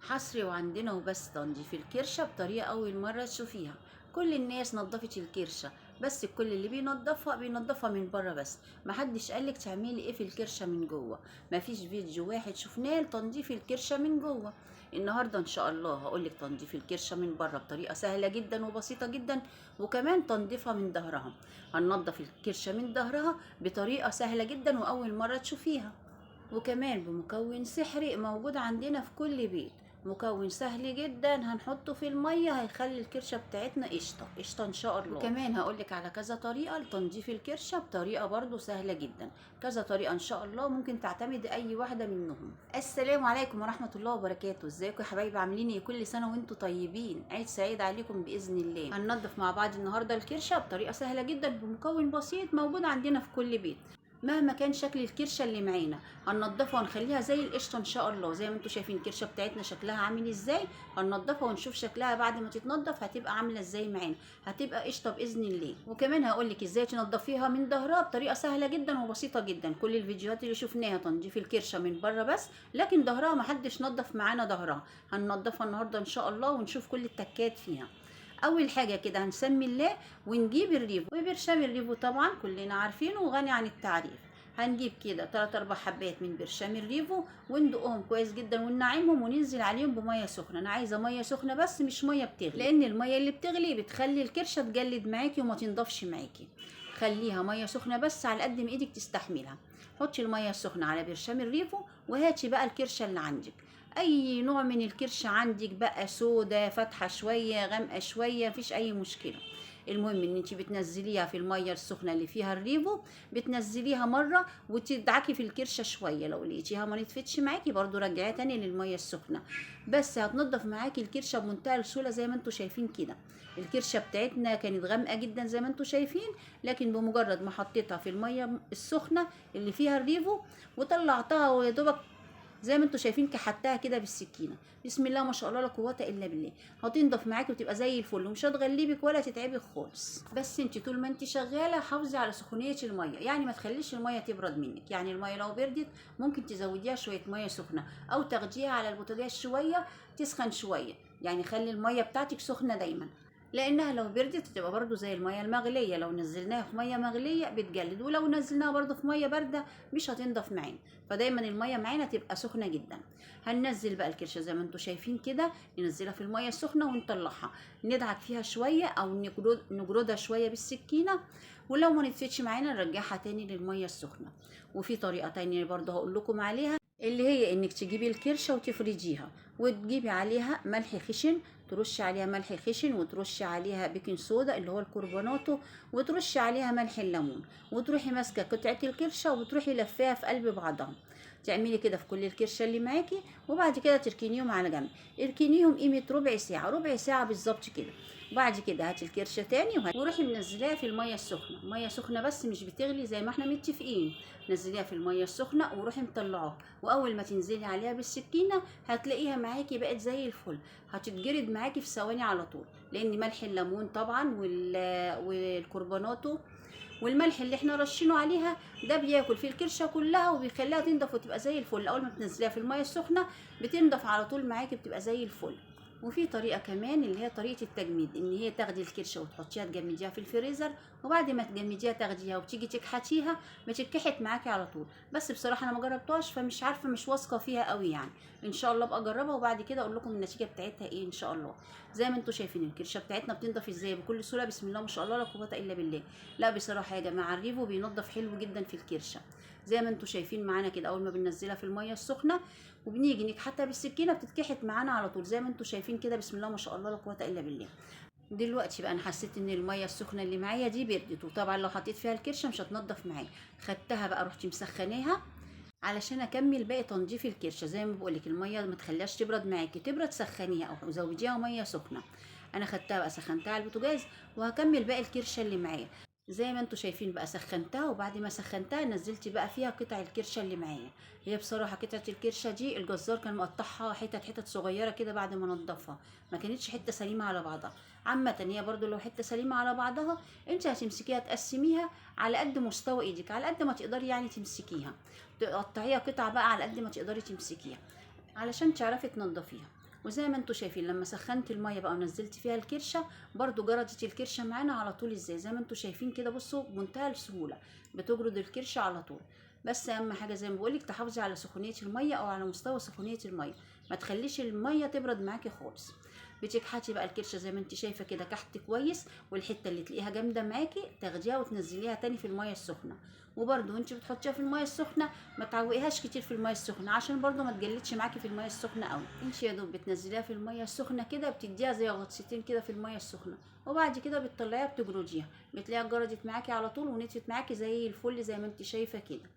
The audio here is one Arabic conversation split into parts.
حصري وعندنا وبس تنظيف الكرشة بطريقة أول مرة تشوفيها. كل الناس نظفت الكرشة، بس الكل اللي بينظفها من بره بس. محدش قالك تعملي ايه في الكرشة من جوه. مفيش فيديو واحد شفناه لتنظيف الكرشة من جوه. النهاردة ان شاء الله هقولك تنظيف الكرشة من بره بطريقة سهلة جدا وبسيطة جدا، وكمان تنظيفها من ظهرها. هننضف الكرشة من ظهرها بطريقة سهلة جدا وأول مرة تشوفيها، وكمان بمكون سحري موجود عندنا في كل بيت. مكون سهل جدا هنحطه في المية هيخلي الكرشة بتاعتنا قشطة قشطة ان شاء الله. وكمان هقولك على كذا طريقة لتنظيف الكرشة بطريقة برضو سهلة جدا. كذا طريقة ان شاء الله ممكن تعتمد اي واحدة منهم. السلام عليكم ورحمة الله وبركاته. ازيكم يا حبايبي، عاملين ايه؟ كل سنة وانتم طيبين، عيد سعيد عليكم بإذن الله. هننضف مع بعض النهاردة الكرشة بطريقة سهلة جدا بمكون بسيط موجود عندنا في كل بيت. مهما كان شكل الكرشه اللي معانا هننضفها ونخليها زي القشطه ان شاء الله. زي ما انتم شايفين الكرشه بتاعتنا شكلها عامل ازاي. هننضفها ونشوف شكلها بعد ما تتنضف هتبقى عامله ازاي معانا. هتبقى قشطه باذن الله. وكمان هقولك ازاي تنضفيها من ظهرها بطريقه سهله جدا وبسيطه جدا. كل الفيديوهات اللي شفناها تنظيف الكرشه من بره بس، لكن ظهرها محدش نضف معانا ظهرها. هننضفها النهارده ان شاء الله ونشوف كل التكات فيها. اول حاجه كده هنسمي الله ونجيب الريفو، وبرشام الريفو طبعا كلنا عارفينه وغني عن التعريف. هنجيب كده 3 4 حبات من برشام الريفو وندقهم كويس جدا وننعمهم وننزل عليهم بميه سخنه. انا عايزه ميه سخنه بس مش ميه بتغلي، لان الميه اللي بتغلي بتخلي الكرشه تجلد معاكي وما تنضفش معاكي. خليها ميه سخنه بس على قد ما ايدك تستحملها. حطي الميه السخنه على برشام الريفو وهاتي بقى الكرشه اللي عندك. اي نوع من الكرشه عندك بقى، سودا فاتحه شويه غامقه شويه، مفيش اي مشكله. المهم ان انت بتنزليها في الميه السخنه اللي فيها الريفو، بتنزليها مره وتدعكي في الكرشه شويه. لو لقيتيها ما نطفتش معاكي برضو رجعيها تاني للميه السخنه. بس هتنضف معاكي الكرشه بمنتهى السهوله زي ما انتم شايفين كده. الكرشه بتاعتنا كانت غامقه جدا زي ما انتم شايفين، لكن بمجرد ما حطيتها في الميه السخنه اللي فيها الريفو وطلعتها ويا دوبك زي ما انتم شايفين كحتها كده بالسكينه، بسم الله ما شاء الله لا قوه الا بالله، هتنضف معاكي وتبقى زي الفل ومش هتغلبك ولا تتعبك خالص. بس انت طول ما انت شغاله حافظي على سخونيه الميه، يعني ما تخليش الميه تبرد منك. يعني الميه لو بردت ممكن تزوديها شويه ميه سخنه او تاخديها على البوتاجاز شويه تسخن شويه. يعني خلي الميه بتاعتك سخنه دايما، لانها لو بردت تبقى برضو زي الميه المغليه. لو نزلناها في ميه مغليه بتجلد، ولو نزلناها برضو في ميه بارده مش هتنضف معانا. فدايما الميه معانا تبقى سخنه جدا. هننزل بقى الكرشه زي ما انتم شايفين كده، ننزلها في الميه السخنه ونطلعها ندعك فيها شويه او نجردها شويه بالسكينه. ولو ما نفتش معانا نرجعها تاني للميه السخنه. وفي طريقه تانية برضو هقول لكم عليها، اللي هي انك تجيبي الكرشه وتفرجيها وتجيبي عليها ملح خشن. ترشي عليها ملح خشن وترشي عليها بيكنج صودا اللي هو الكربوناتو، وترشي عليها ملح الليمون، وتروحي ماسكه قطعه الكرشه وتروحي لفاها في قلب بعضها. تعملي كده في كل الكرشه اللي معاكي، وبعد كده تركنيهم على جنب. اركنيهم قيمه ربع ساعه، ربع ساعه بالظبط كده. بعد كده هاتي الكرشه تاني وروحي منزلاها في الميه السخنه، ميه سخنه بس مش بتغلي زي ما احنا متفقين. نزليها في الميه السخنه وروحي مطلعاها، واول ما تنزلي عليها بالسكينه هتلاقيها معاكي بقت زي الفل. هتتجرد معاكي في ثواني على طول، لان ملح الليمون طبعا والكربوناتو والملح اللي احنا رشينه عليها ده بياكل في الكرشه كلها وبيخليها تنضف وتبقى زي الفل. اول ما بتنزليها في الميه السخنه بتنضف على طول معاكي بتبقى زي الفل. وفي طريقه كمان اللي هي طريقه التجميد، ان هي تاخدي الكرشه وتحطيها تجمديها في الفريزر، وبعد ما تجمديها تاخديها وتيجي تكحتيها بتتكحت معاكي على طول. بس بصراحه انا ما جربتهاش فمش عارفه، مش واثقه فيها قوي يعني. ان شاء الله ابقى اجربها وبعد كده اقول لكم النتيجه بتاعتها ايه ان شاء الله. زي ما انتم شايفين الكرشه بتاعتنا بتنضف ازاي بكل سهوله، بسم الله ما شاء الله لا قوه الا بالله. لا بصراحه يا جماعه الريفو بينضف حلو جدا في الكرشه. زي ما انتم شايفين معانا كده، اول ما بننزلها في الميه السخنه وبنيجي نكحتها بالسكينه بتتكحت معانا على طول زي ما انتم شايفين كده، بسم الله ما شاء الله لا قوه الا بالله. دلوقتي بقى انا حسيت ان الميه السخنه اللي معايا دي بردت، وطبعا لو حطيت فيها الكرشه مش هتنضف معايا. خدتها بقى رحت مسخناها علشان اكمل باقي تنظيف الكرشه. زي ما بقولك الميه ما تخليهاش تبرد معاكي، تبرد سخنيها او زوديها ميه سخنه. انا خدتها بقى سخنتها على البوتاجاز وهكمل باقي الكرشه اللي معايا. زي ما انتوا شايفين بقى سخنتها، وبعد ما سخنتها نزلت بقى فيها قطع الكرشه اللي معايا. هي بصراحه قطعه الكرشه دي الجزار كان مقطعها حتت صغيره كده بعد ما نضفها، ما كانتش حته سليمه على بعضها. عامه هي برضو لو حته سليمه على بعضها انت هتمسكيها تقسميها على قد مستوى ايدك، على قد ما تقدري يعني تمسكيها. تقطعيها قطع بقى على قد ما تقدري تمسكيها علشان تعرفي تنضفيها. وزي ما انتوا شايفين لما سخنت الميه بقى ونزلت فيها الكرشه برضو جردت الكرشه معانا على طول. ازاي؟ زي ما انتوا شايفين كده، بصوا بمنتهى السهوله بتجرد الكرشه على طول. بس اهم حاجه زي ما بقولك تحافظي على سخونيه الميه او على مستوى سخونيه الميه، ما تخليش الميه تبرد معاكي خالص. بتكحتي بقى الكرشه زي ما انت شايفه كده كحت كويس، والحته اللي تلاقيها جامده معاكي تاخديها وتنزليها تاني في الميه السخنه. وبرده وانت بتحطيها في الميه السخنه ما تعوقيهاش كتير في الميه السخنه عشان برده ما تجلدش معاكي في الميه السخنه قوي. انت يا دوب بتنزليها في الميه السخنه كده، بتديها زي غطستين كده في الميه السخنه، وبعد كده بتطلعيها بتجرديها، بتلاقيها جردت معاكي على طول ونتفت معاكي زي الفل زي ما انت شايفه كده.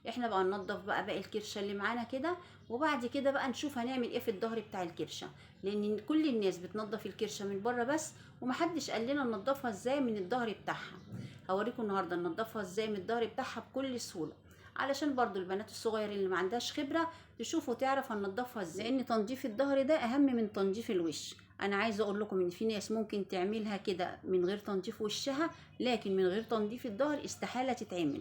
احنا بقى ننضف بقى باقي الكرشه اللي معانا كده، وبعد كده بقى نشوف هنعمل ايه في الظهر بتاع الكرشه، لان كل الناس بتنضف الكرشه من بره بس، ومحدش قال لنا ننضفها ازاي من الظهر بتاعها. هوريكم النهارده ننضفها ازاي من الظهر بتاعها بكل سهوله، علشان برضو البنات الصغير اللي ما عندهاش خبره تشوف وتعرف هننضفها ازاي، لان تنظيف الظهر ده اهم من تنظيف الوش. انا عايزه اقول لكم ان في ناس ممكن تعملها كده من غير تنظيف وشها، لكن من غير تنظيف الظهر استحاله تتعمل.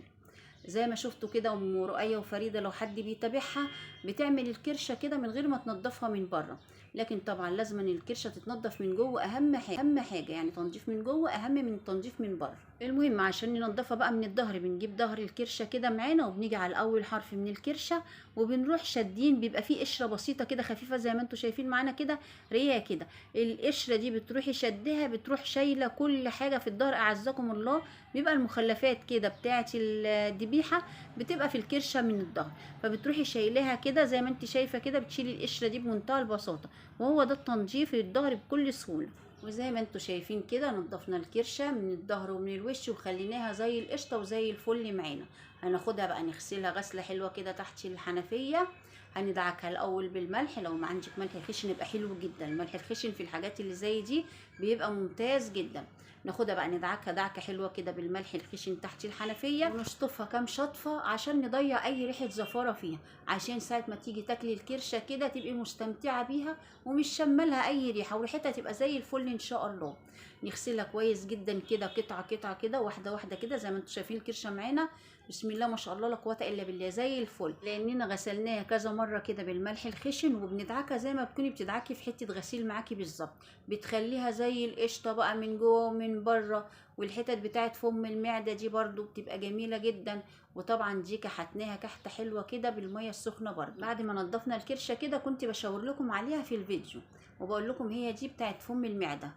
زي ما شفتوا كده ام رؤية وفريده لو حد بيتابعها بتعمل الكرشه كده من غير ما تنضفها من بره، لكن طبعا لازم ان الكرشه تتنضف من جوه، اهم حاجه يعني تنظيف من جوه اهم من التنظيف من بره. المهم عشان ننضفها بقى من الظهر بنجيب ظهر الكرشه كده معانا، وبنيجي على اول حرف من الكرشه وبنروح شادين، بيبقى فيه قشره بسيطه كده خفيفه زي ما انتم شايفين معانا كده ريه كده. القشره دي بتروحي شدها بتروح شايله كل حاجه في الظهر اعزكم الله، بيبقى المخلفات كده بتاعه الذبيحه بتبقى في الكرشه من الظهر، فبتروحي شايلها كده زي ما انت شايفه كده، بتشيلي القشره دي بمنتهى البساطه، وهو ده التنظيف للظهر بكل سهوله. وزي ما انتوا شايفين كده نضفنا الكرشه من الظهر ومن الوش وخليناها زي القشطه وزي الفل معانا. هناخدها بقى نغسلها غسله حلوه كده تحت الحنفيه، هندعكها الاول بالملح، لو ما عندك ملح خشن يبقى حلو جدا، الملح الخشن في الحاجات اللي زي دي بيبقى ممتاز جدا. ناخدها بقى ندعكها دعكه حلوه كده بالملح الخشن تحت الحنفيه، ونشطفها كام شطفه عشان نضيع اي ريحه زفاره فيها، عشان ساعه ما تيجي تاكلي الكرشه كده تبقي مستمتعه بيها ومش شمالها اي ريحه، وريحتها تبقى زي الفل ان شاء الله. نغسلها كويس جدا كده قطعه كده واحده واحده كده زي ما انتم شايفين الكرشه معانا بسم الله ما شاء الله لا قوه الا بالله زي الفل، لاننا غسلناها كذا مره كده بالملح الخشن، وبندعكها زي ما بتكوني بتدعكي في حته غسيل معاكي بالظبط، بتخليها زي القشطه بقى من جوه ومن بره. والحتت بتاعت فم المعده دي برضو بتبقى جميله جدا. وطبعا دي كحتناها كحته حلوه كده بالميه السخنه برضو. بعد ما نضفنا الكرشه كده كنت بشاور لكم عليها في الفيديو وبقول لكم هي دي بتاعت فم المعده.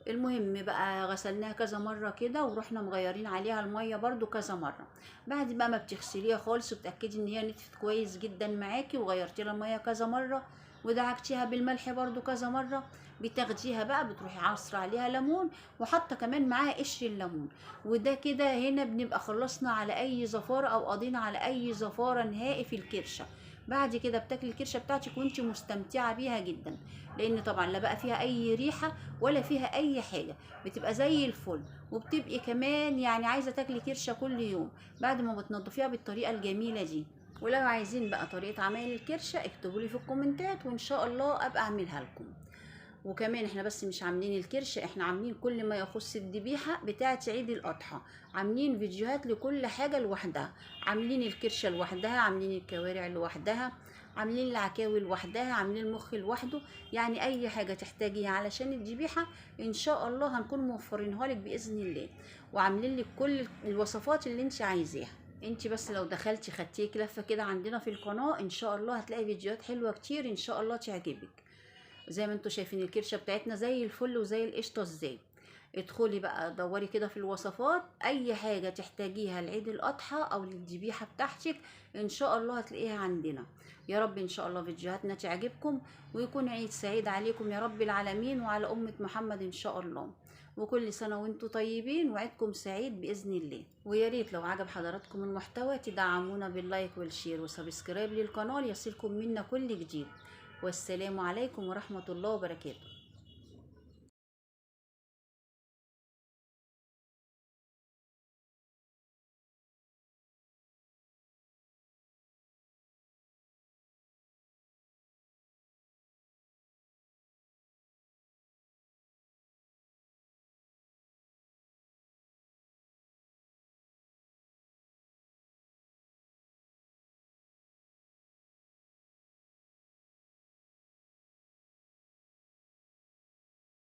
المهم بقى غسلناها كذا مره كده ورحنا مغيرين عليها الميه برضو كذا مره. بعد بقى ما بتغسليها خالص وتاكدي ان هي نتفت كويس جدا معاكي وغيرتي لها الميه كذا مره ودعكتيها بالملح برضو كذا مره، بتاخديها بقى بتروحي عصر عليها ليمون وحاطه كمان معاها قشر الليمون، وده كده هنا بنبقى خلصنا على اي زفاره او قضينا على اي زفاره نهائي في الكرشه. بعد كده بتاكلي الكرشه بتاعتك وانت مستمتعه بيها جدا، لان طبعا لا بقى فيها اي ريحه ولا فيها اي حاجه، بتبقى زي الفل، وبتبقي كمان يعني عايزه تاكلي كرشه كل يوم بعد ما بتنضفيها بالطريقه الجميله دي. ولو عايزين بقى طريقه عمل الكرشه اكتبوا لي في الكومنتات وان شاء الله ابقى اعملها لكم. وكمان احنا بس مش عاملين الكرشه، احنا عاملين كل ما يخص الذبيحه بتاعه عيد الاضحى، عاملين فيديوهات لكل حاجه لوحدها، عاملين الكرشه لوحدها، عاملين الكوارع لوحدها، عاملين العكاوي لوحدها، عاملين المخ لوحده، يعني اي حاجه تحتاجيها علشان الذبيحه ان شاء الله هنكون موفرينها لك باذن الله، وعاملين لك كل الوصفات اللي انت عايزاها. انت بس لو دخلتي خدتي لفه كده عندنا في القناه ان شاء الله هتلاقي فيديوهات حلوه كتير ان شاء الله تعجبك. زي ما انتوا شايفين الكرشه بتاعتنا زي الفل وزي القشطه ازاي. ادخلي بقى دوري كده في الوصفات اي حاجه تحتاجيها لعيد الاضحى او للذبيحه بتاعتك ان شاء الله هتلاقيها عندنا. يا رب ان شاء الله فيديوهاتنا تعجبكم ويكون عيد سعيد عليكم يا رب العالمين وعلى امه محمد ان شاء الله، وكل سنه وانتم طيبين وعيدكم سعيد باذن الله. ويا ريت لو عجب حضراتكم المحتوى تدعمونا باللايك والشير وسبسكرايب للقناه ليصلكم منا كل جديد. والسلام عليكم ورحمه الله وبركاته.